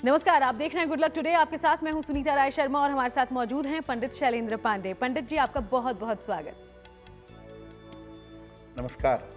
नमस्कार, आप देख रहे हैं गुड लक टुडे। आपके साथ मैं हूं सुनीता राय शर्मा और हमारे साथ मौजूद हैं पंडित शैलेंद्र पांडे। पंडित जी, आपका बहुत बहुत स्वागत। नमस्कार।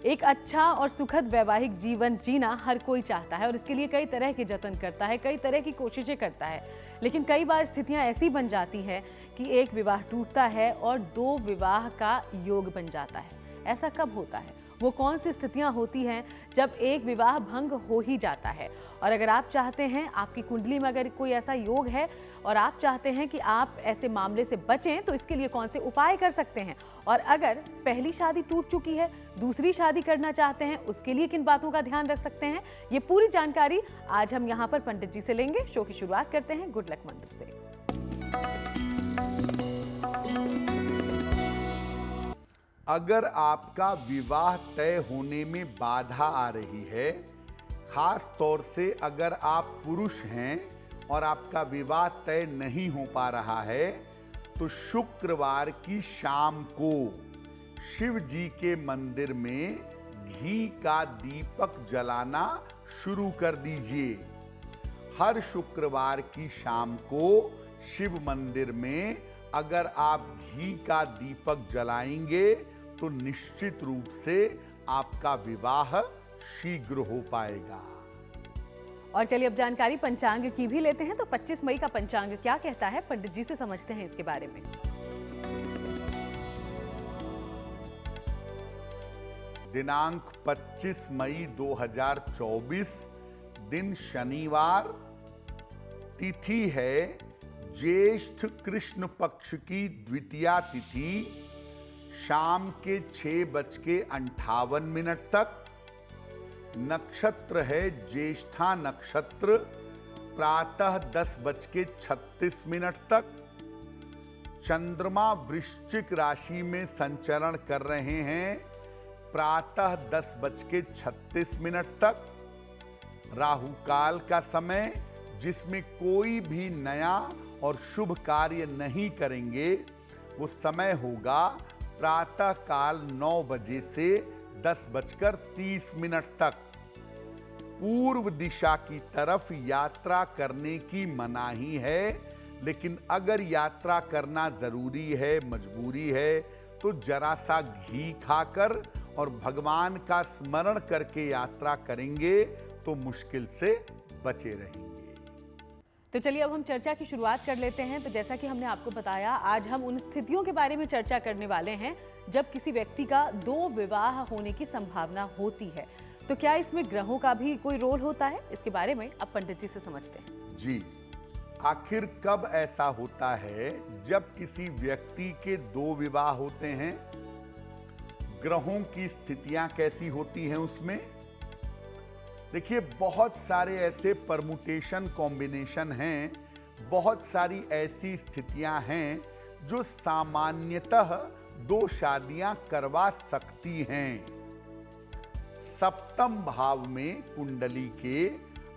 एक अच्छा और सुखद वैवाहिक जीवन जीना हर कोई चाहता है और इसके लिए कई तरह के जतन करता है, कई तरह की कोशिशें करता है। लेकिन कई बार स्थितियां ऐसी बन जाती हैं कि एक विवाह टूटता है और दो विवाह का योग बन जाता है। ऐसा कब होता है? वो कौन सी स्थितियां होती हैं जब एक विवाह भंग हो ही जाता है? और अगर आप चाहते हैं, आपकी कुंडली में अगर कोई ऐसा योग है और आप चाहते हैं कि आप ऐसे मामले से बचें, तो इसके लिए कौन से उपाय कर सकते हैं? और अगर पहली शादी टूट चुकी है, दूसरी शादी करना चाहते हैं, उसके लिए किन बातों का ध्यान रख सकते हैं? ये पूरी जानकारी आज हम यहाँ पर पंडित जी से लेंगे। शो की शुरुआत करते हैं गुड लक मंत्र से। अगर आपका विवाह तय होने में बाधा आ रही है, खास तौर से अगर आप पुरुष हैं और आपका विवाह तय नहीं हो पा रहा है, तो शुक्रवार की शाम को शिव जी के मंदिर में घी का दीपक जलाना शुरू कर दीजिए। हर शुक्रवार की शाम को शिव मंदिर में अगर आप घी का दीपक जलाएंगे तो निश्चित रूप से आपका विवाह शीघ्र हो पाएगा। और चलिए अब जानकारी पंचांग की भी लेते हैं। तो 25 मई का पंचांग क्या कहता है, पंडित जी से समझते हैं इसके बारे में। दिनांक 25 मई 2024, दिन शनिवार, तिथि है ज्येष्ठ कृष्ण पक्ष की द्वितीया तिथि, शाम के 6:58 तक। नक्षत्र है ज्येष्ठा नक्षत्र, प्रातः 10:36 तक। चंद्रमा वृश्चिक राशि में संचरण कर रहे हैं, प्रातः 10:36 तक। राहु काल का समय, जिसमें कोई भी नया और शुभ कार्य नहीं करेंगे, वो समय होगा प्रातः काल 9 बजे से 10:30 तक। पूर्व दिशा की तरफ यात्रा करने की मनाही है, लेकिन अगर यात्रा करना जरूरी है, मजबूरी है, तो जरा सा घी खाकर और भगवान का स्मरण करके यात्रा करेंगे तो मुश्किल से बचे रहेंगे। तो चलिए अब हम चर्चा की शुरुआत कर लेते हैं। तो जैसा कि हमने आपको बताया, आज हम उन स्थितियों के बारे में चर्चा करने वाले हैं जब किसी व्यक्ति का दो विवाह होने की संभावना होती है। तो क्या इसमें ग्रहों का भी कोई रोल होता है? इसके बारे में अब पंडित जी से समझते हैं। जी, आखिर कब ऐसा होता है जब किसी व्यक्ति के दो विवाह होते हैं? ग्रहों की स्थितियां कैसी होती हैं उसमें? देखिए, बहुत सारे ऐसे परमुटेशन कॉम्बिनेशन हैं, बहुत सारी ऐसी स्थितियां हैं जो सामान्यतः दो शादियां करवा सकती हैं। सप्तम भाव में कुंडली के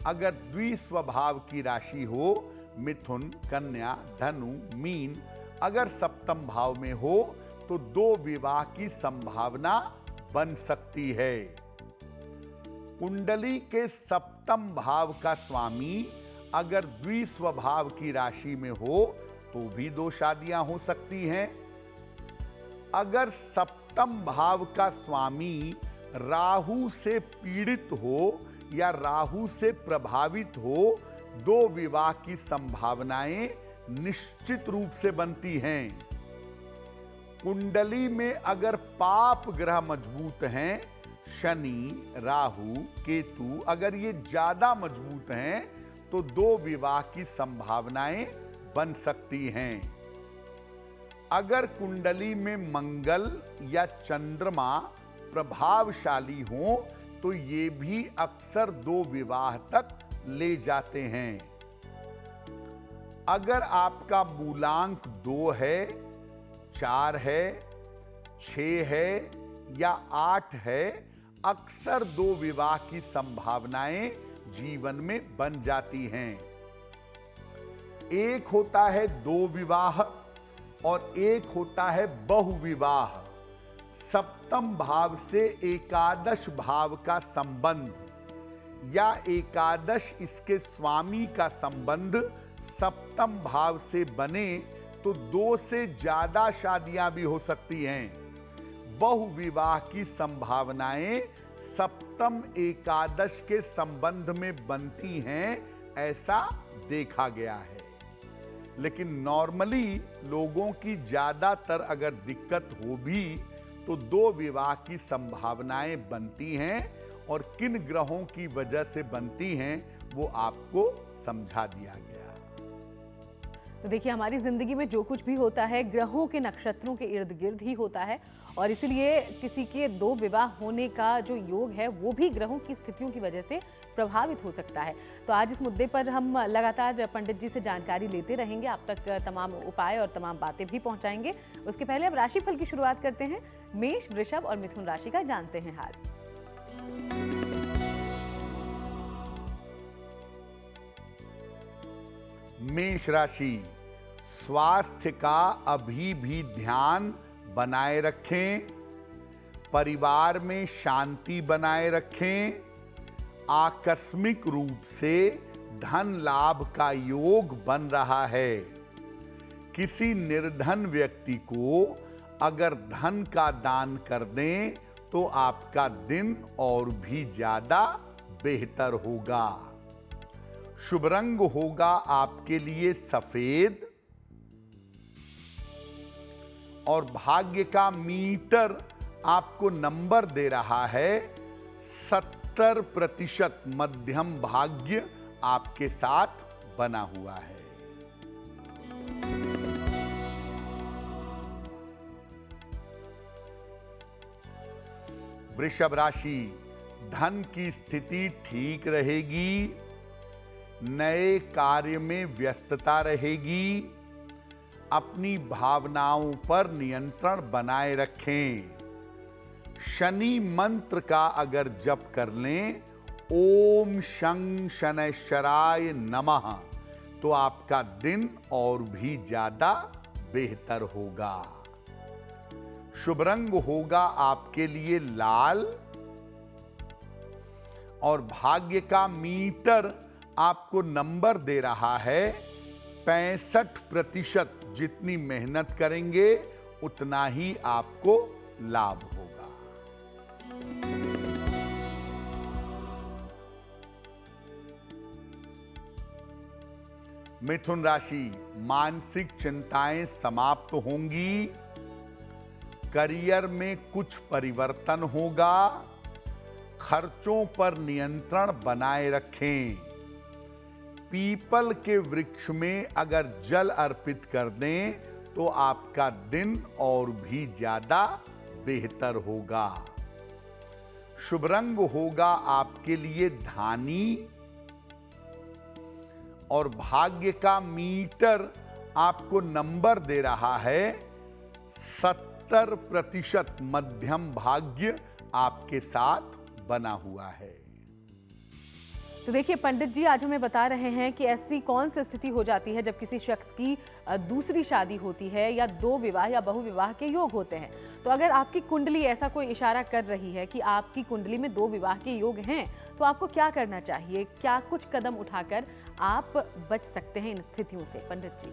अगर द्विस्वभाव की राशि हो, मिथुन, कन्या, धनु, मीन, अगर सप्तम भाव में हो तो दो विवाह की संभावना बन सकती है। कुंडली के सप्तम भाव का स्वामी अगर द्विस्वभाव की राशि में हो तो भी दो शादियां हो सकती हैं। अगर सप्तम भाव का स्वामी राहु से पीड़ित हो या राहु से प्रभावित हो, दो विवाह की संभावनाएं निश्चित रूप से बनती हैं। कुंडली में अगर पाप ग्रह मजबूत हैं, शनि, राहु, केतु, अगर ये ज्यादा मजबूत हैं तो दो विवाह की संभावनाएं बन सकती हैं। अगर कुंडली में मंगल या चंद्रमा प्रभावशाली हो तो ये भी अक्सर दो विवाह तक ले जाते हैं। अगर आपका मूलांक 2 है, 4 है, 6 है या 8 है, अक्सर दो विवाह की संभावनाएं जीवन में बन जाती हैं। एक होता है दो विवाह और एक होता है बहुविवाह। सप्तम भाव से एकादश भाव का संबंध या एकादश इसके स्वामी का संबंध सप्तम भाव से बने तो 2 से ज्यादा शादियां भी हो सकती हैं। बहुविवाह की संभावनाएं सप्तम एकादश के संबंध में बनती हैं, ऐसा देखा गया है। लेकिन नॉर्मली लोगों की ज्यादातर अगर दिक्कत हो भी तो 2 विवाह की संभावनाएं बनती हैं, और किन ग्रहों की वजह से बनती हैं वो आपको समझा दिया गया। तो देखिए, हमारी जिंदगी में जो कुछ भी होता है ग्रहों के नक्षत्रों के इर्द गिर्द ही होता है, और इसीलिए किसी के 2 विवाह होने का जो योग है वो भी ग्रहों की स्थितियों की वजह से प्रभावित हो सकता है। तो आज इस मुद्दे पर हम लगातार पंडित जी से जानकारी लेते रहेंगे, आप तक तमाम उपाय और तमाम बातें भी पहुंचाएंगे। उसके पहले अब राशिफल की शुरुआत करते हैं। मेष, वृषभ और मिथुन राशि का जानते हैं हाल। मेष राशि, स्वास्थ्य का अभी भी ध्यान बनाए रखें, परिवार में शांति बनाए रखें, आकस्मिक रूप से धन लाभ का योग बन रहा है। किसी निर्धन व्यक्ति को अगर धन का दान कर दें तो आपका दिन और भी ज्यादा बेहतर होगा। शुभ रंग होगा आपके लिए सफेद, और भाग्य का मीटर आपको नंबर दे रहा है 70%। मध्यम भाग्य आपके साथ बना हुआ है। वृषभ राशि, धन की स्थिति ठीक रहेगी, नए कार्य में व्यस्तता रहेगी, अपनी भावनाओं पर नियंत्रण बनाए रखें। शनि मंत्र का अगर जप कर लें, ओम शं शनैश्चराय नमः, तो आपका दिन और भी ज्यादा बेहतर होगा। शुभ रंग होगा आपके लिए लाल, और भाग्य का मीटर आपको नंबर दे रहा है 65%। जितनी मेहनत करेंगे उतना ही आपको लाभ होगा। मिथुन राशि, मानसिक चिंताएं समाप्त होंगी, करियर में कुछ परिवर्तन होगा, खर्चों पर नियंत्रण बनाए रखें। पीपल के वृक्ष में अगर जल अर्पित कर दें तो आपका दिन और भी ज्यादा बेहतर होगा। शुभ रंग होगा आपके लिए धानी, और भाग्य का मीटर आपको नंबर दे रहा है 70%। मध्यम भाग्य आपके साथ बना हुआ है। तो देखिए, पंडित जी आज हमें बता रहे हैं कि ऐसी कौन सी स्थिति हो जाती है जब किसी शख्स की दूसरी शादी होती है या 2 विवाह या बहुविवाह के योग होते हैं। तो अगर आपकी कुंडली ऐसा कोई इशारा कर रही है कि आपकी कुंडली में 2 विवाह के योग हैं, तो आपको क्या करना चाहिए? क्या कुछ कदम उठाकर आप बच सकते हैं इन स्थितियों से, पंडित जी?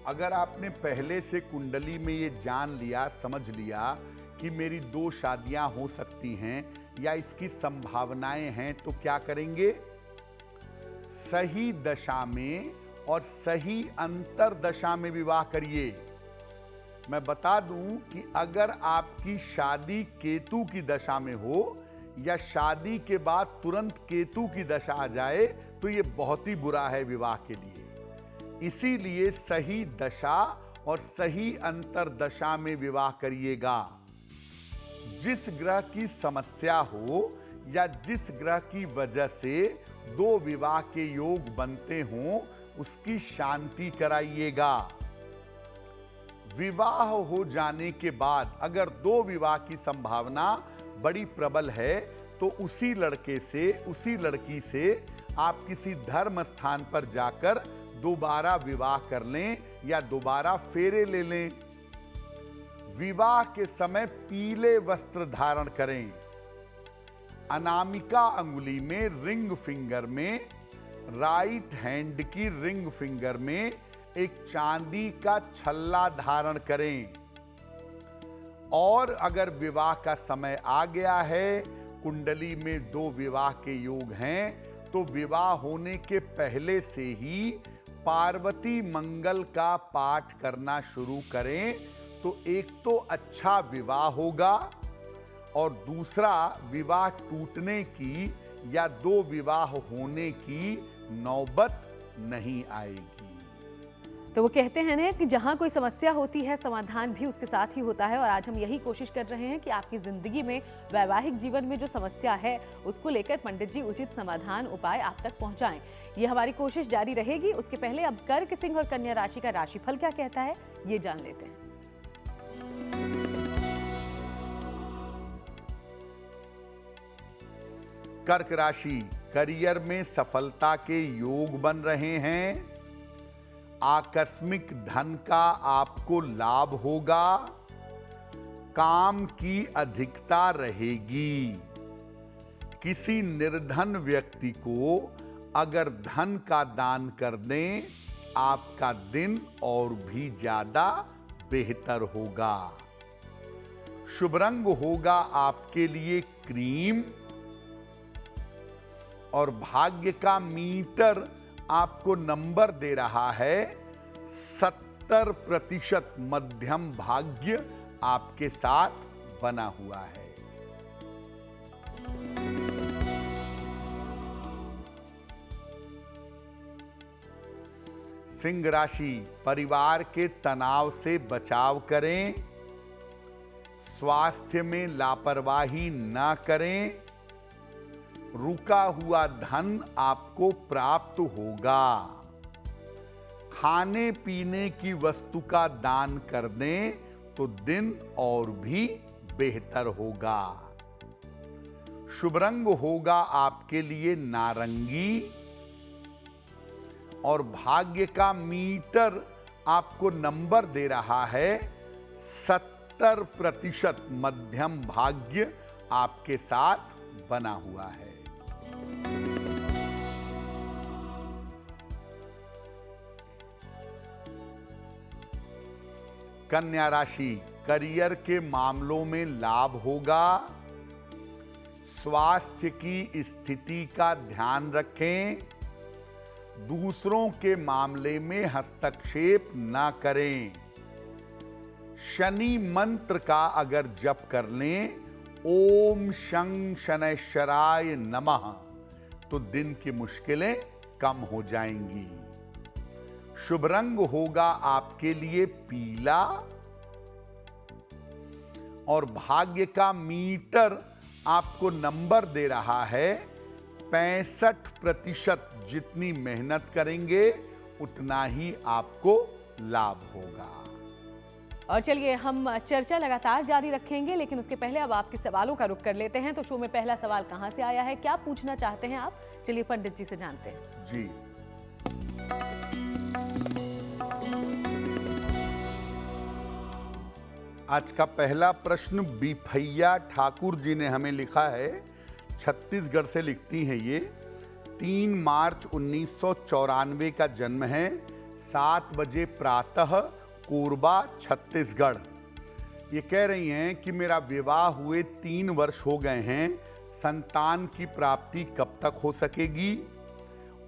अगर आपने पहले से कुंडली में ये जान लिया, समझ लिया कि मेरी 2 शादियां हो सकती हैं या इसकी संभावनाएं हैं, तो क्या करेंगे? सही दशा में और सही अंतर दशा में विवाह करिए। मैं बता दूं कि अगर आपकी शादी केतु की दशा में हो या शादी के बाद तुरंत केतु की दशा आ जाए तो ये बहुत ही बुरा है विवाह के लिए। इसीलिए सही दशा और सही अंतर दशा में विवाह करिएगा। जिस ग्रह की समस्या हो या जिस ग्रह की वजह से 2 विवाह के योग बनते हों, उसकी शांति कराइएगा। विवाह हो जाने के बाद अगर 2 विवाह की संभावना बड़ी प्रबल है तो उसी लड़के से, उसी लड़की से आप किसी धर्म स्थान पर जाकर दोबारा विवाह कर लें या दोबारा फेरे ले लें। विवाह के समय पीले वस्त्र धारण करें। अनामिका अंगुली में रिंग फिंगर में, राइट हैंड की रिंग फिंगर में एक चांदी का छल्ला धारण करें। और अगर विवाह का समय आ गया है, कुंडली में 2 विवाह के योग हैं, तो विवाह होने के पहले से ही पार्वती मंगल का पाठ करना शुरू करें, तो एक तो अच्छा विवाह होगा और दूसरा विवाह टूटने की या 2 विवाह होने की नौबत नहीं आएगी। तो वो कहते हैं ना कि जहाँ कोई समस्या होती है, समाधान भी उसके साथ ही होता है। और आज हम यही कोशिश कर रहे हैं कि आपकी जिंदगी में, वैवाहिक जीवन में जो समस्या है, उसको लेकर पंडित जी उचित समाधान उपाय आप तक पहुंचाएं। ये हमारी कोशिश जारी रहेगी। उसके पहले अब कर्क, सिंह और कन्या राशि का राशिफल क्या कहता है, ये जान लेते हैं। कर्क राशि, करियर में सफलता के योग बन रहे हैं। आकस्मिक धन का आपको लाभ होगा। काम की अधिकता रहेगी। किसी निर्धन व्यक्ति को अगर धन का दान कर दें, आपका दिन और भी ज्यादा बेहतर होगा। शुभ रंग होगा आपके लिए क्रीम। और भाग्य का मीटर आपको नंबर दे रहा है 70% मध्यम भाग्य आपके साथ बना हुआ है। सिंह राशि, परिवार के तनाव से बचाव करें। स्वास्थ्य में लापरवाही ना करें। रुका हुआ धन आपको प्राप्त होगा। खाने पीने की वस्तु का दान कर दें तो दिन और भी बेहतर होगा। शुभ रंग होगा आपके लिए नारंगी। और भाग्य का मीटर आपको नंबर दे रहा है 70% मध्यम भाग्य आपके साथ बना हुआ है। कन्या राशि, करियर के मामलों में लाभ होगा। स्वास्थ्य की स्थिति का ध्यान रखें। दूसरों के मामले में हस्तक्षेप ना करें। शनि मंत्र का अगर जप कर लें, ओम शं शनैश्चराय नमः, तो दिन की मुश्किलें कम हो जाएंगी। शुभ रंग होगा आपके लिए पीला। और भाग्य का मीटर आपको नंबर दे रहा है 65%। जितनी मेहनत करेंगे उतना ही आपको लाभ होगा। और चलिए हम चर्चा लगातार जारी रखेंगे, लेकिन उसके पहले अब आपके सवालों का रुख कर लेते हैं। तो शो में पहला सवाल कहां से आया है, क्या पूछना चाहते हैं आप? चलिए पंडित जी से जानते हैं। जी, आज का पहला प्रश्न बिफैया ठाकुर जी ने हमें लिखा है। छत्तीसगढ़ से लिखती हैं ये। 3 मार्च 1994 का जन्म है। 7 बजे प्रातः, कोरबा, छत्तीसगढ़। ये कह रही हैं कि मेरा विवाह हुए 3 वर्ष हो गए हैं। संतान की प्राप्ति कब तक हो सकेगी?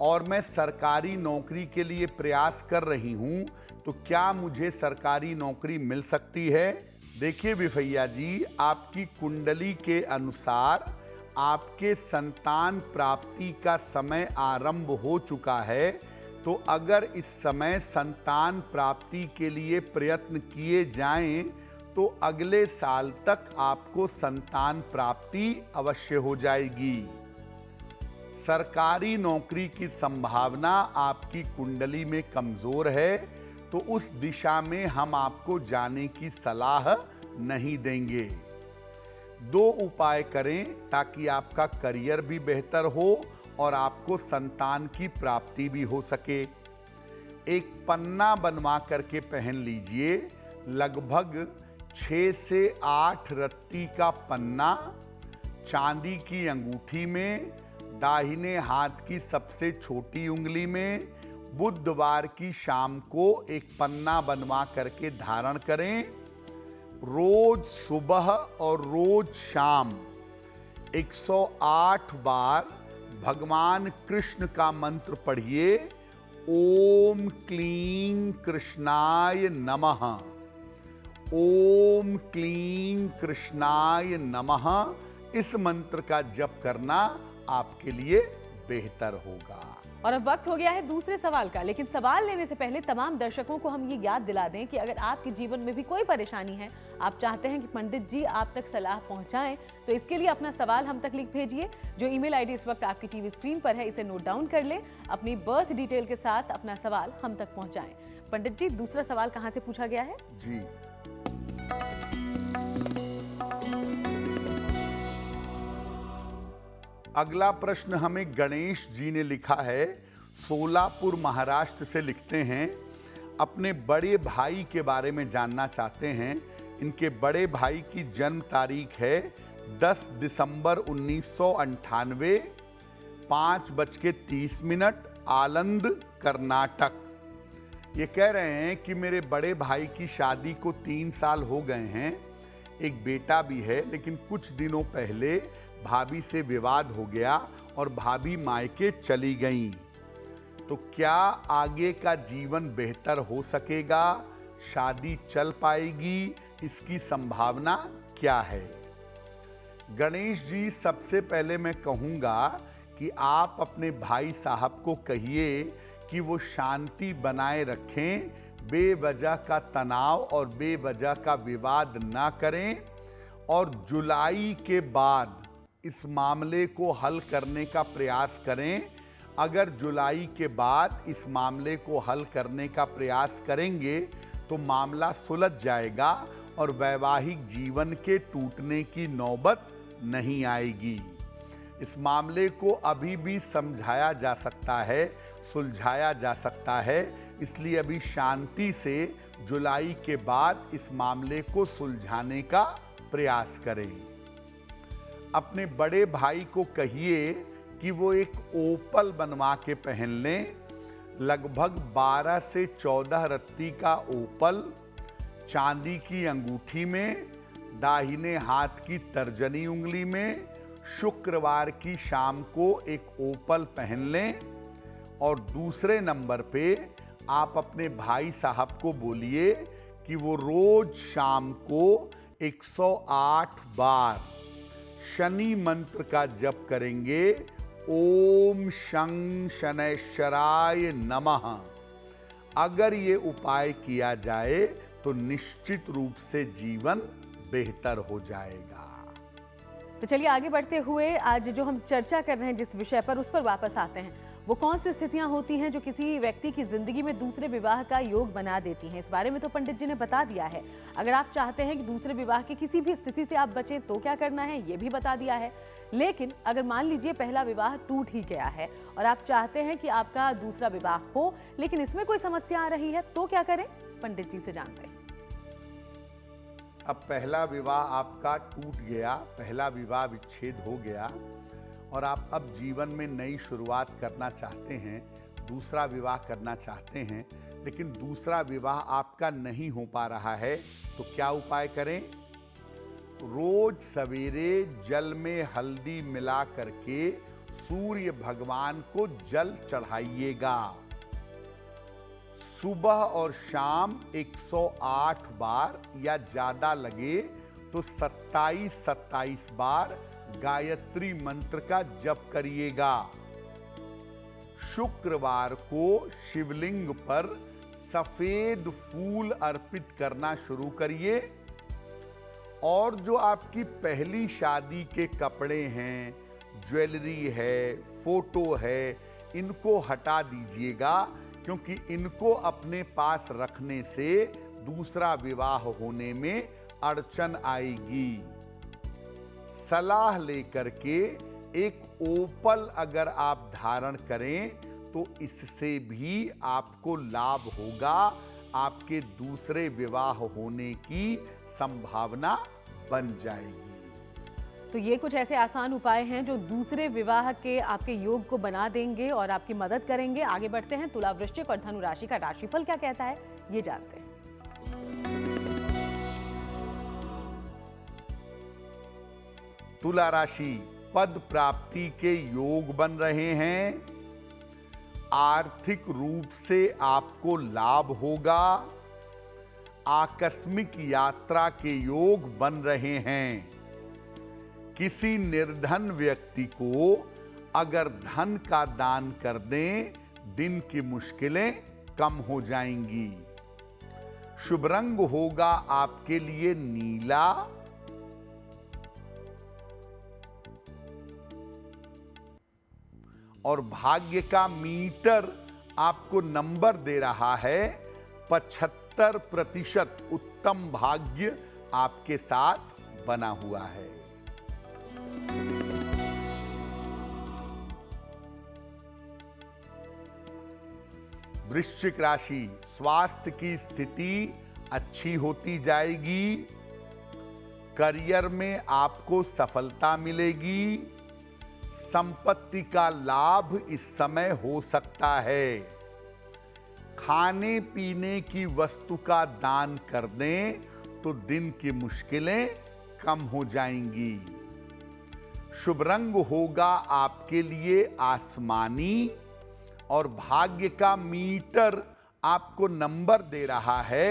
और मैं सरकारी नौकरी के लिए प्रयास कर रही हूं, तो क्या मुझे सरकारी नौकरी मिल सकती है? देखिए बिफैया जी, आपकी कुंडली के अनुसार आपके संतान प्राप्ति का समय आरंभ हो चुका है। तो अगर इस समय संतान प्राप्ति के लिए प्रयत्न किए जाएं, तो अगले साल तक आपको संतान प्राप्ति अवश्य हो जाएगी। सरकारी नौकरी की संभावना आपकी कुंडली में कमजोर है, तो उस दिशा में हम आपको जाने की सलाह नहीं देंगे। 2 उपाय करें ताकि आपका करियर भी बेहतर हो और आपको संतान की प्राप्ति भी हो सके। एक पन्ना बनवा करके पहन लीजिए। लगभग 6 से 8 रत्ती का पन्ना चांदी की अंगूठी में, दाहिने हाथ की सबसे छोटी उंगली में, बुधवार की शाम को एक पन्ना बनवा करके धारण करें। रोज सुबह और रोज शाम 108 बार भगवान कृष्ण का मंत्र पढ़िए, ओम क्लीं कृष्णाय नमः, ओम क्लीं कृष्णाय नमः। इस मंत्र का जप करना आपके लिए बेहतर होगा। और अब वक्त हो गया है दूसरे सवाल का, लेकिन सवाल लेने से पहले तमाम दर्शकों को हम ये याद दिला दें कि अगर आपके जीवन में भी कोई परेशानी है, आप चाहते हैं कि पंडित जी आप तक सलाह पहुंचाएं, तो इसके लिए अपना सवाल हम तक लिख भेजिए। जो ईमेल आईडी इस वक्त आपकी टीवी स्क्रीन पर है, इसे नोट डाउन कर लें। अपनी बर्थ डिटेल के साथ अपना सवाल हम तक पहुंचाएं। पंडित जी, दूसरा सवाल कहां से पूछा गया है? जी, अगला प्रश्न हमें गणेश जी ने लिखा है, सोलापुर महाराष्ट्र से लिखते हैं। अपने बड़े भाई के बारे में जानना चाहते हैं। इनके बड़े भाई की जन्म तारीख है 10 दिसंबर 1998, 5:30, आलंद, कर्नाटक। ये कह रहे हैं कि मेरे बड़े भाई की शादी को 3 साल हो गए हैं, एक बेटा भी है, लेकिन कुछ दिनों पहले भाभी से विवाद हो गया और भाभी मायके चली गईं। तो क्या आगे का जीवन बेहतर हो सकेगा? शादी चल पाएगी? इसकी संभावना क्या है? गणेश जी, सबसे पहले मैं कहूँगा कि आप अपने भाई साहब को कहिए कि वो शांति बनाए रखें, बेवजह का तनाव और बेवजह का विवाद ना करें, और जुलाई के बाद इस मामले को हल करने का प्रयास करें। अगर जुलाई के बाद इस मामले को हल करने का प्रयास करेंगे तो मामला सुलझ जाएगा और वैवाहिक जीवन के टूटने की नौबत नहीं आएगी। इस मामले को अभी भी समझाया जा सकता है, सुलझाया जा सकता है, इसलिए अभी शांति से जुलाई के बाद इस मामले को सुलझाने का प्रयास करें। अपने बड़े भाई को कहिए कि वो एक ओपल बनवा के पहन लें, लगभग 12 से 14 रत्ती का ओपल, चांदी की अंगूठी में, दाहिने हाथ की तर्जनी उंगली में। शुक्रवार की शाम को एक ओपल पहन लें। और दूसरे नंबर पे आप अपने भाई साहब को बोलिए कि वो रोज शाम को 108 बार शनि मंत्र का जप करेंगे, ओम शं शनैश्चराय नमः। अगर ये उपाय किया जाए तो निश्चित रूप से जीवन बेहतर हो जाएगा। तो चलिए आगे बढ़ते हुए आज जो हम चर्चा कर रहे हैं जिस विषय पर, उस पर वापस आते हैं। वो कौन सी स्थितियां होती हैं जो किसी व्यक्ति की जिंदगी में दूसरे विवाह का योग बना देती हैं? इस बारे में तो पंडित जी ने बता दिया है। अगर आप चाहते हैं कि दूसरे विवाह की किसी भी स्थिति से आप बचें तो क्या करना है, ये भी बता दिया है। लेकिन अगर मान लीजिए पहला विवाह टूट ही गया है और आप चाहते हैं कि आपका दूसरा विवाह हो, लेकिन इसमें कोई समस्या आ रही है, तो क्या करें? पंडित जी से जानते हैं। अब पहला विवाह आपका टूट गया, पहला विवाह विच्छेद हो गया और आप अब जीवन में नई शुरुआत करना चाहते हैं, दूसरा विवाह करना चाहते हैं, लेकिन दूसरा विवाह आपका नहीं हो पा रहा है, तो क्या उपाय करें? रोज सवेरे जल में हल्दी मिला करके सूर्य भगवान को जल चढ़ाइएगा। सुबह और शाम 108 बार या ज्यादा लगे तो 27 बार गायत्री मंत्र का जप करिएगा। शुक्रवार को शिवलिंग पर सफेद फूल अर्पित करना शुरू करिए। और जो आपकी पहली शादी के कपड़े हैं, ज्वेलरी है, फोटो है, इनको हटा दीजिएगा, क्योंकि इनको अपने पास रखने से दूसरा विवाह होने में अड़चन आएगी। सलाह लेकर के एक ओपल अगर आप धारण करें तो इससे भी आपको लाभ होगा, आपके दूसरे विवाह होने की संभावना बन जाएगी। तो ये कुछ ऐसे आसान उपाय हैं जो दूसरे विवाह के आपके योग को बना देंगे और आपकी मदद करेंगे। आगे बढ़ते हैं, तुला, वृश्चिक और धनु राशि का राशिफल क्या कहता है, ये जानते हैं। तुला राशि, पद प्राप्ति के योग बन रहे हैं। आर्थिक रूप से आपको लाभ होगा। आकस्मिक यात्रा के योग बन रहे हैं। किसी निर्धन व्यक्ति को अगर धन का दान कर दें, दिन की मुश्किलें कम हो जाएंगी। शुभ रंग होगा आपके लिए नीला। और भाग्य का मीटर आपको नंबर दे रहा है 75% उत्तम भाग्य आपके साथ बना हुआ है। वृश्चिक राशि, स्वास्थ्य की स्थिति अच्छी होती जाएगी। करियर में आपको सफलता मिलेगी। संपत्ति का लाभ इस समय हो सकता है। खाने पीने की वस्तु का दान कर दें तो दिन की मुश्किलें कम हो जाएंगी। शुभ रंग होगा आपके लिए आसमानी। और भाग्य का मीटर आपको नंबर दे रहा है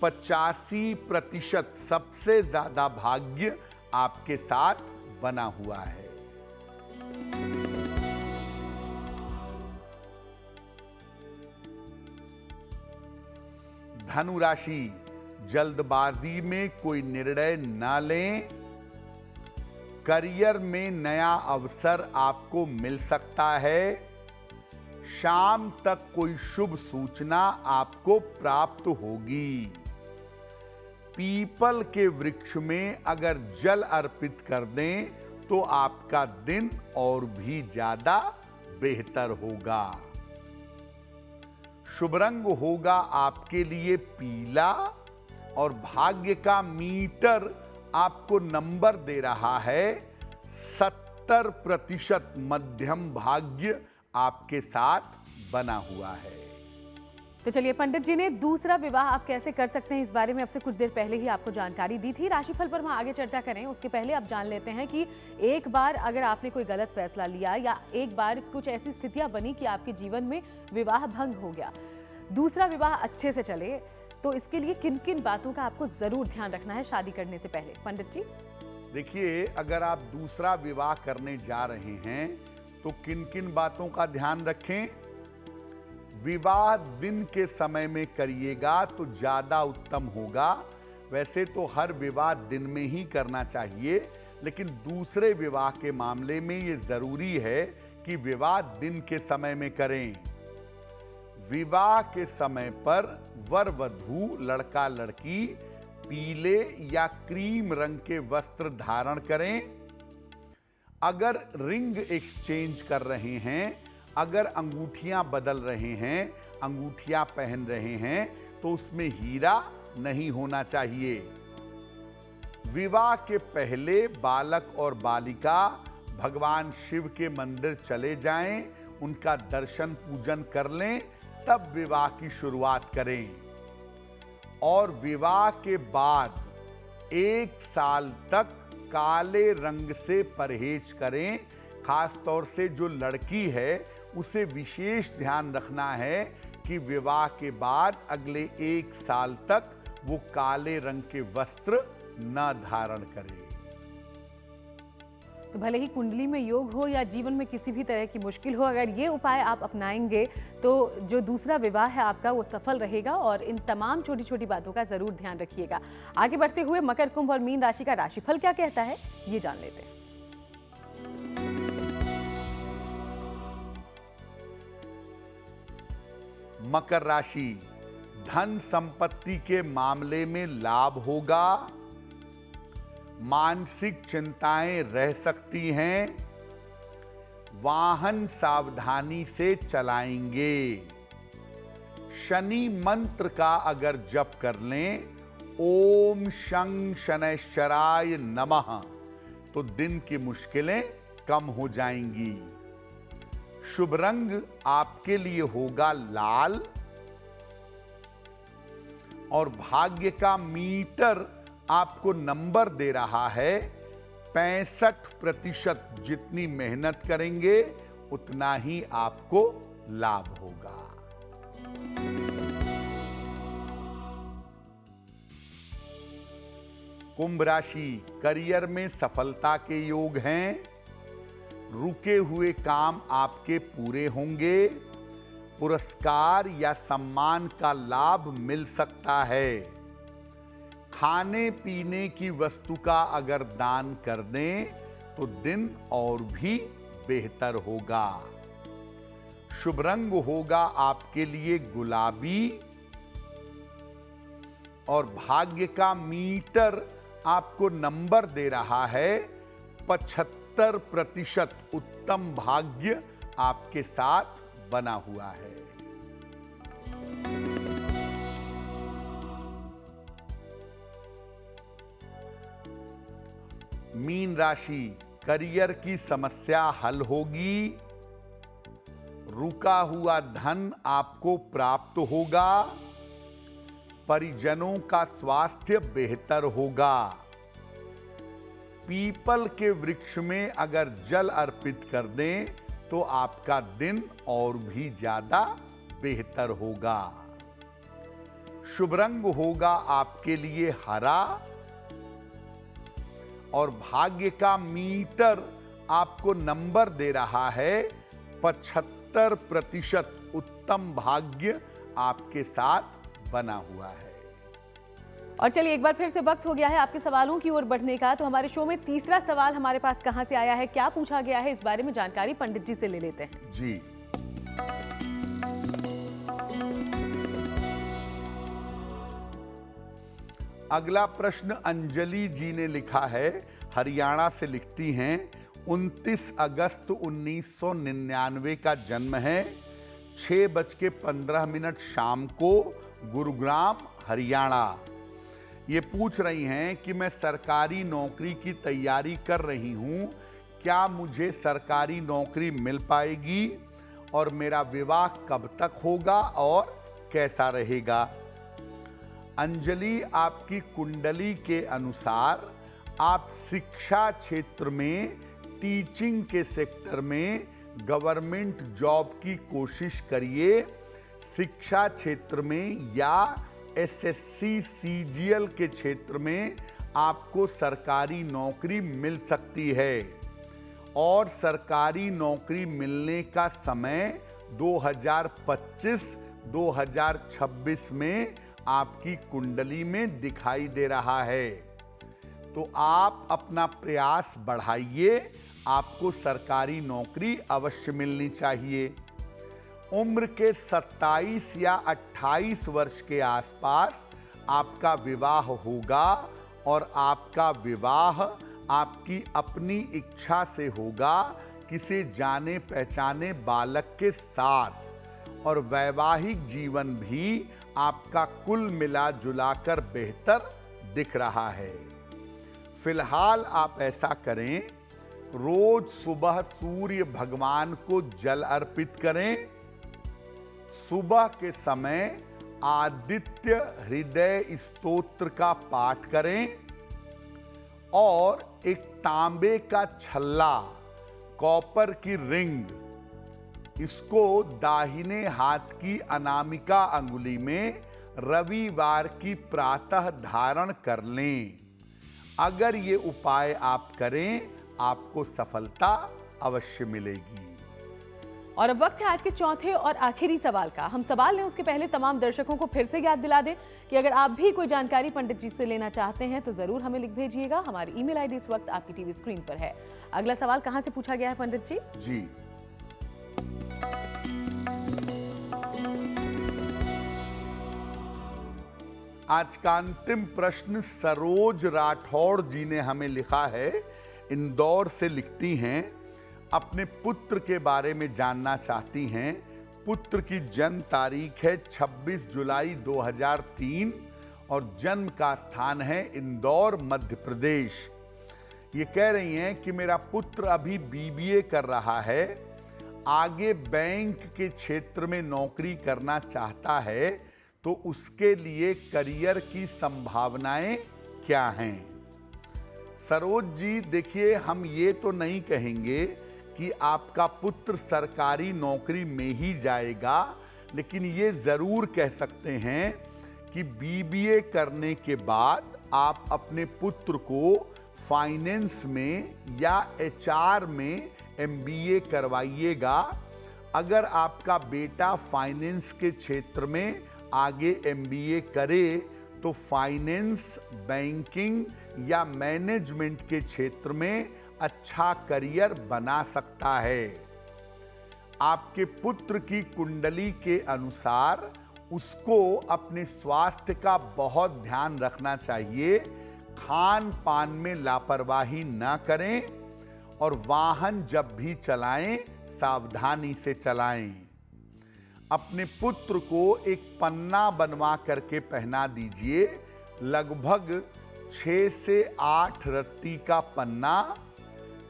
85%। सबसे ज्यादा भाग्य आपके साथ बना हुआ है। धनु राशि, जल्दबाजी में कोई निर्णय न लें। करियर में नया अवसर आपको मिल सकता है। शाम तक कोई शुभ सूचना आपको प्राप्त होगी। पीपल के वृक्ष में अगर जल अर्पित कर दें तो आपका दिन और भी ज्यादा बेहतर होगा। शुभ रंग होगा आपके लिए पीला। और भाग्य का मीटर आपको नंबर दे रहा है 70%। मध्यम भाग्य आपके साथ बना हुआ है। तो चलिए, पंडित जी ने दूसरा विवाह आप कैसे कर सकते हैं, इस बारे में आपसे कुछ देर पहले ही आपको जानकारी दी थी। राशिफल पर हम आगे चर्चा करें उसके पहले आप जान लेते हैं कि एक बार अगर आपने कोई गलत फैसला लिया या एक बार कुछ ऐसी स्थितियां बनी कि आपके जीवन में विवाह भंग हो गया, दूसरा विवाह अच्छे से चले, तो इसके लिए किन किन बातों का आपको जरूर ध्यान रखना है शादी करने से पहले, पंडित जी? देखिए, अगर आप दूसरा विवाह करने जा रहे हैं तो किन किन बातों का ध्यान रखें। विवाह दिन के समय में करिएगा तो ज्यादा उत्तम होगा। वैसे तो हर विवाह दिन में ही करना चाहिए, लेकिन दूसरे विवाह के मामले में ये जरूरी है कि विवाह दिन के समय में करें। विवाह के समय पर वर वधू, लड़का लड़की पीले या क्रीम रंग के वस्त्र धारण करें। अगर रिंग एक्सचेंज कर रहे हैं, अगर अंगूठियां बदल रहे हैं, अंगूठियां पहन रहे हैं, तो उसमें हीरा नहीं होना चाहिए। विवाह के पहले बालक और बालिका भगवान शिव के मंदिर चले जाएं, उनका दर्शन पूजन कर लें, तब विवाह की शुरुआत करें। और विवाह के बाद 1 साल तक काले रंग से परहेज करें। खास तौर से जो लड़की है उसे विशेष ध्यान रखना है कि विवाह के बाद अगले 1 साल तक वो काले रंग के वस्त्र न धारण करे। तो भले ही कुंडली में योग हो या जीवन में किसी भी तरह की मुश्किल हो, अगर ये उपाय आप अपनाएंगे तो जो दूसरा विवाह है आपका वो सफल रहेगा। और इन तमाम छोटी छोटी बातों का जरूर ध्यान रखिएगा। आगे बढ़ते हुए मकर, कुंभ और मीन राशि का राशिफल क्या कहता है, ये जान लेते हैं। मकर राशि, धन संपत्ति के मामले में लाभ होगा। मानसिक चिंताएं रह सकती हैं। वाहन सावधानी से चलाएंगे। शनि मंत्र का अगर जप कर लें, ओम शं शनैश्चराय नमः, तो दिन की मुश्किलें कम हो जाएंगी। शुभ रंग आपके लिए होगा लाल और भाग्य का मीटर आपको नंबर दे रहा है 65%। जितनी मेहनत करेंगे उतना ही आपको लाभ होगा। कुंभ राशि, करियर में सफलता के योग हैं। रुके हुए काम आपके पूरे होंगे। पुरस्कार या सम्मान का लाभ मिल सकता है। खाने पीने की वस्तु का अगर दान कर दें तो दिन और भी बेहतर होगा। शुभ रंग होगा आपके लिए गुलाबी और भाग्य का मीटर आपको नंबर दे रहा है 75%। उत्तम भाग्य आपके साथ बना हुआ है। मीन राशि, करियर की समस्या हल होगी। रुका हुआ धन आपको प्राप्त होगा। परिजनों का स्वास्थ्य बेहतर होगा। पीपल के वृक्ष में अगर जल अर्पित कर दें तो आपका दिन और भी ज्यादा बेहतर होगा। शुभ रंग होगा आपके लिए हरा और भाग्य का मीटर आपको नंबर दे रहा है 75%। उत्तम भाग्य आपके साथ बना हुआ है। और चलिए एक बार फिर से वक्त हो गया है आपके सवालों की ओर बढ़ने का। तो हमारे शो में तीसरा सवाल हमारे पास कहां से आया है, क्या पूछा गया है, इस बारे में जानकारी पंडित जी से ले लेते हैं। जी, अगला प्रश्न अंजलि जी ने लिखा है, हरियाणा से लिखती हैं। 29 अगस्त 1999 का जन्म है। 6:15 शाम को, गुरुग्राम हरियाणा। ये पूछ रही हैं कि मैं सरकारी नौकरी की तैयारी कर रही हूं, क्या मुझे सरकारी नौकरी मिल पाएगी और मेरा विवाह कब तक होगा और कैसा रहेगा। अंजलि, आपकी कुंडली के अनुसार आप शिक्षा क्षेत्र में, टीचिंग के सेक्टर में गवर्नमेंट जॉब की कोशिश करिए। शिक्षा क्षेत्र में या एसएससी सीजीएल के क्षेत्र में आपको सरकारी नौकरी मिल सकती है और सरकारी नौकरी मिलने का समय 2025-2026 में आपकी कुंडली में दिखाई दे रहा है। तो आप अपना प्रयास बढ़ाइए, आपको सरकारी नौकरी अवश्य मिलनी चाहिए। उम्र के 27 या 28 वर्ष के आसपास आपका विवाह होगा और आपका विवाह आपकी अपनी इच्छा से होगा, किसी जाने पहचाने बालक के साथ। और वैवाहिक जीवन भी आपका कुल मिला जुलाकर बेहतर दिख रहा है। फिलहाल आप ऐसा करें, रोज सुबह सूर्य भगवान को जल अर्पित करें। सुबह के समय आदित्य हृदय स्तोत्र का पाठ करें और एक तांबे का छल्ला, कॉपर की रिंग, इसको दाहिने हाथ की अनामिका अंगुली में रविवार की प्रातः धारण कर लें। अगर ये उपाय आप करें, आपको सफलता अवश्य मिलेगी। और अब वक्त है आज के चौथे और आखिरी सवाल का। हम सवाल लें उसके पहले तमाम दर्शकों को फिर से याद दिला दें कि अगर आप भी कोई जानकारी पंडित जी से लेना चाहते हैं तो जरूर हमें लिख भेजिएगा। हमारी ईमेल आईडी इस वक्त आपकी टीवी स्क्रीन पर है। अगला सवाल कहां से पूछा गया है पंडित जी? जी, आज का अंतिम प्रश्न सरोज राठौड़ जी ने हमें लिखा है। इंदौर से लिखती हैं, अपने पुत्र के बारे में जानना चाहती हैं। पुत्र की जन्म तारीख है 26 जुलाई 2003 और जन्म का स्थान है इंदौर, मध्य प्रदेश। ये कह रही हैं कि मेरा पुत्र अभी बीबीए कर रहा है, आगे बैंक के क्षेत्र में नौकरी करना चाहता है, तो उसके लिए करियर की संभावनाएं क्या हैं? सरोज जी, देखिए, हम ये तो नहीं कहेंगे कि आपका पुत्र सरकारी नौकरी में ही जाएगा, लेकिन ये जरूर कह सकते हैं कि बीबीए करने के बाद आप अपने पुत्र को फाइनेंस में या एचआर में एमबीए करवाइएगा। अगर आपका बेटा फाइनेंस के क्षेत्र में आगे एमबीए करे तो फाइनेंस, बैंकिंग या मैनेजमेंट के क्षेत्र में अच्छा करियर बना सकता है। आपके पुत्र की कुंडली के अनुसार उसको अपने स्वास्थ्य का बहुत ध्यान रखना चाहिए। खान पान में लापरवाही ना करें और वाहन जब भी चलाएं सावधानी से चलाएं। अपने पुत्र को एक पन्ना बनवा करके पहना दीजिए, लगभग 6 से 8 रत्ती का पन्ना,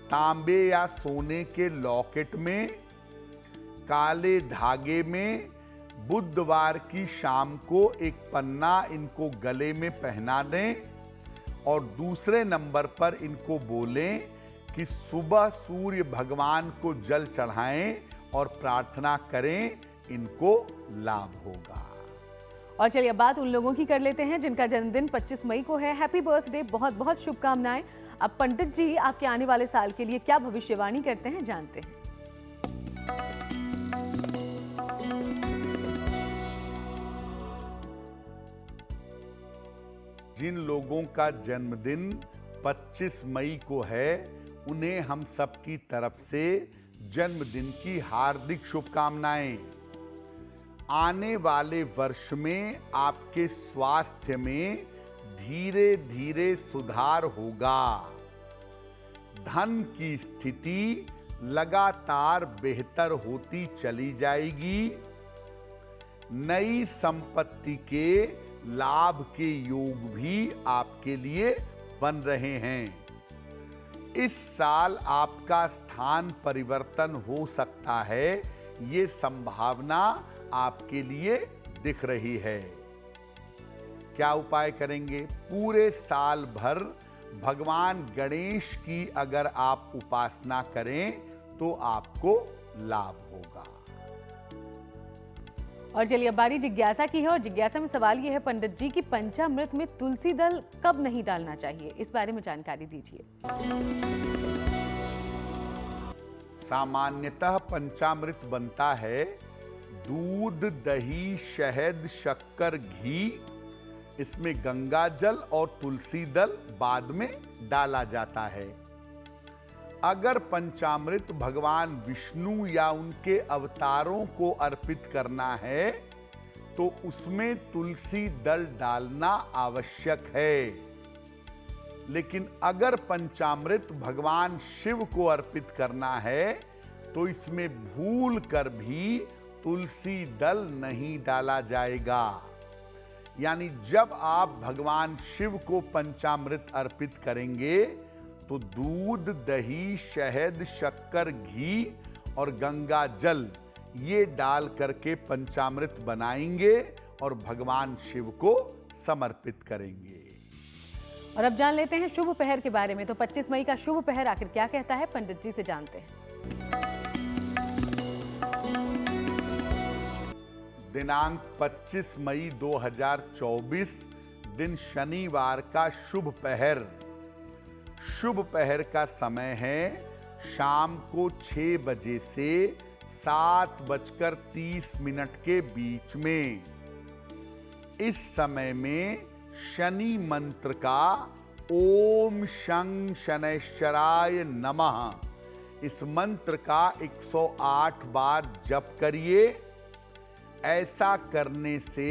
तांबे या सोने के लॉकेट में, काले धागे में। बुधवार की शाम को एक पन्ना इनको गले में पहना दें और दूसरे नंबर पर इनको बोलें कि सुबह सूर्य भगवान को जल चढ़ाएं और प्रार्थना करें, इनको लाभ होगा। और चलिए बात उन लोगों की कर लेते हैं जिनका जन्मदिन 25 मई को है। हैप्पी बर्थडे, बहुत बहुत शुभकामनाएं। अब पंडित जी आपके आने वाले साल के लिए क्या भविष्यवाणी करते हैं, जानते हैं। जिन लोगों का जन्मदिन 25 मई को है, उन्हें हम सबकी तरफ से जन्मदिन की हार्दिक शुभकामनाएं। आने वाले वर्ष में आपके स्वास्थ्य में धीरे धीरे सुधार होगा। धन की स्थिति लगातार बेहतर होती चली जाएगी। नई संपत्ति के लाभ के योग भी आपके लिए बन रहे हैं। इस साल आपका स्थान परिवर्तन हो सकता है, ये संभावना आपके लिए दिख रही है। क्या उपाय करेंगे? पूरे साल भर भगवान गणेश की अगर आप उपासना करें तो आपको लाभ होगा। और चलिए बारी जिज्ञासा की है, और जिज्ञासा में सवाल ये है पंडित जी कि पंचामृत में तुलसी दल कब नहीं डालना चाहिए, इस बारे में जानकारी दीजिए। सामान्यतः पंचामृत बनता है दूध, दही, शहद, शक्कर, घी। इसमें गंगा जल और तुलसी दल बाद में डाला जाता है। अगर पंचामृत भगवान विष्णु या उनके अवतारों को अर्पित करना है तो उसमें तुलसी दल डालना आवश्यक है। लेकिन अगर पंचामृत भगवान शिव को अर्पित करना है तो इसमें भूल कर भी तुलसी दल नहीं डाला जाएगा। यानी जब आप भगवान शिव को पंचामृत अर्पित करेंगे तो दूध, दही, शहद, शक्कर, घी और गंगा जल ये डाल करके पंचामृत बनाएंगे और भगवान शिव को समर्पित करेंगे। और अब जान लेते हैं शुभ पहर के बारे में। तो 25 मई का शुभ पहर आखिर क्या कहता है, पंडित जी से जानते हैं। दिनांक 25 मई 2024 दिन शनिवार का शुभ पहर। शुभ पहर का समय है शाम को 6 बजे से 7:30 के बीच में। इस समय में शनि मंत्र का ओम शं शनैश्चराय नमः इस मंत्र का 108 बार जप करिए। ऐसा करने से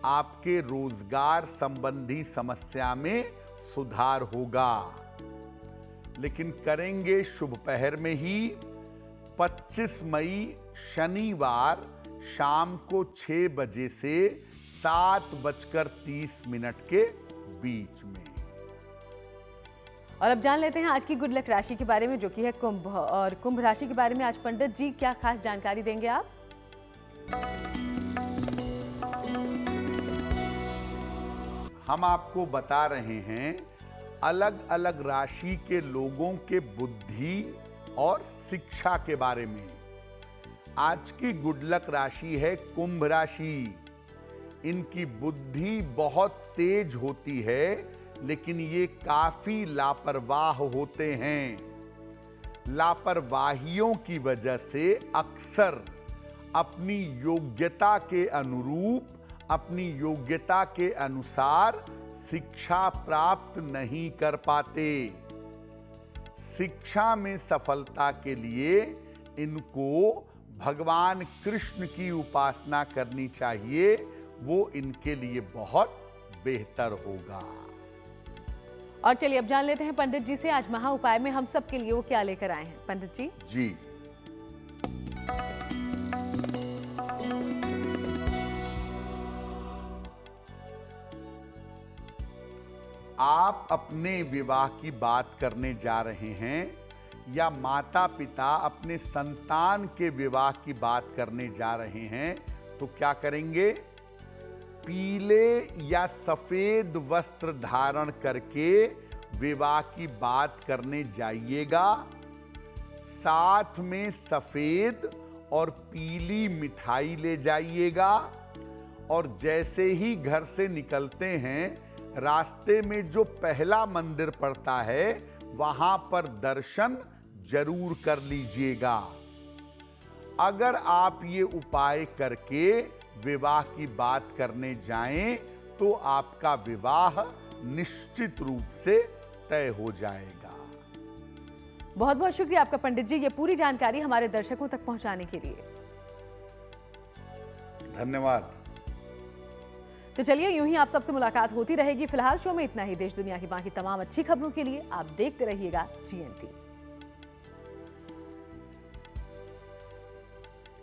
आपके रोजगार संबंधी समस्या में सुधार होगा। लेकिन करेंगे शुभ पहर में ही। 25 मई शनिवार शाम को 6 बजे से 7:30 के बीच में। और अब जान लेते हैं आज की गुड लक राशि के बारे में, जो कि है कुंभ। और कुंभ राशि के बारे में आज पंडित जी क्या खास जानकारी देंगे आप? हम आपको बता रहे हैं अलग अलग राशि के लोगों के बुद्धि और शिक्षा के बारे में। आज की गुड लक राशि है कुंभ राशि। इनकी बुद्धि बहुत तेज होती है, लेकिन ये काफी लापरवाह होते हैं। लापरवाहियों की वजह से अक्सर अपनी योग्यता के अनुरूप, अपनी योग्यता के अनुसार शिक्षा प्राप्त नहीं कर पाते। शिक्षा में सफलता के लिए इनको भगवान कृष्ण की उपासना करनी चाहिए, वो इनके लिए बहुत बेहतर होगा। और चलिए अब जान लेते हैं पंडित जी से आज महा उपाय में हम सब के लिए वो क्या लेकर आए हैं। पंडित जी जी, आप अपने विवाह की बात करने जा रहे हैं या माता पिता अपने संतान के विवाह की बात करने जा रहे हैं, तो क्या करेंगे? पीले या सफेद वस्त्र धारण करके विवाह की बात करने जाइएगा। साथ में सफेद और पीली मिठाई ले जाइएगा। और जैसे ही घर से निकलते हैं, रास्ते में जो पहला मंदिर पड़ता है वहां पर दर्शन जरूर कर लीजिएगा। अगर आप ये उपाय करके विवाह की बात करने जाएं तो आपका विवाह निश्चित रूप से तय हो जाएगा। बहुत बहुत शुक्रिया आपका पंडित जी, ये पूरी जानकारी हमारे दर्शकों तक पहुंचाने के लिए। धन्यवाद। तो चलिए यूं ही आप सबसे मुलाकात होती रहेगी। फिलहाल शो में इतना ही। देश दुनिया की बाकी तमाम अच्छी खबरों के लिए आप देखते रहिएगा GNT।